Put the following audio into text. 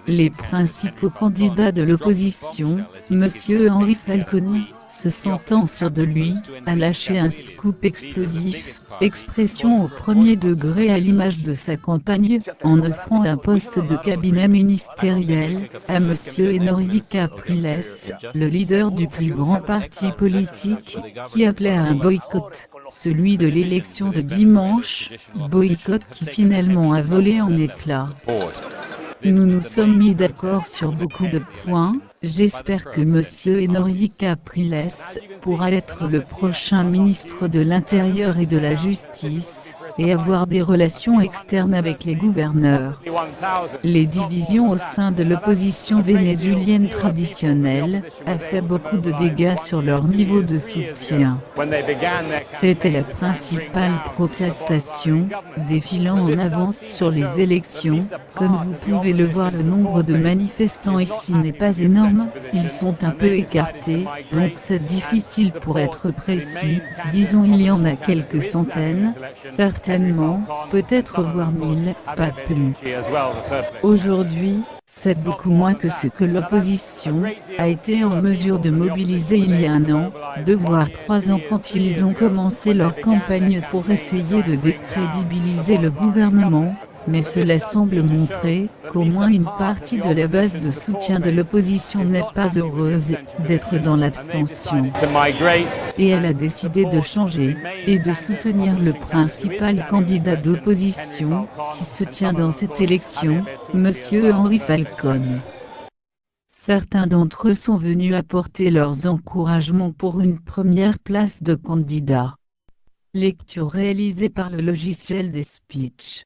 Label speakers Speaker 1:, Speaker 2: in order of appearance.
Speaker 1: Les principaux candidats de l'opposition, M. Henri Falcone, se sentant sûr de lui, a lâché un scoop explosif, expression au premier degré à l'image de sa campagne, en offrant un poste de cabinet ministériel à M. Enrique Capriles, le leader du plus grand parti politique, qui appelait à un boycott, celui de l'élection de dimanche, boycott qui finalement a volé en éclats. Nous nous sommes mis d'accord sur beaucoup de points. J'espère que M. Enrique Capriles pourra être le prochain ministre de l'Intérieur et de la Justice, et avoir des relations externes avec les gouverneurs. Les divisions au sein de l'opposition vénézuélienne traditionnelle a fait beaucoup de dégâts sur leur niveau de soutien. C'était la principale protestation, défilant en avance sur les élections. Comme vous pouvez le voir, le nombre de manifestants ici n'est pas énorme, ils sont un peu écartés, donc c'est difficile pour être précis. Disons il y en a quelques centaines, certainement, peut-être voire 1000, pas plus. Aujourd'hui, c'est beaucoup moins que ce que l'opposition a été en mesure de mobiliser il y a 1 an, 2 voire 3 ans quand ils ont commencé leur campagne pour essayer de décrédibiliser le gouvernement. Mais cela semble montrer qu'au moins une partie de la base de soutien de l'opposition n'est pas heureuse d'être dans l'abstention. Et elle a décidé de changer, et de soutenir le principal candidat d'opposition, qui se tient dans cette élection, M. Henri Falcone. Certains d'entre eux sont venus apporter leurs encouragements pour une première place de candidat. Lecture réalisée par le logiciel des speech.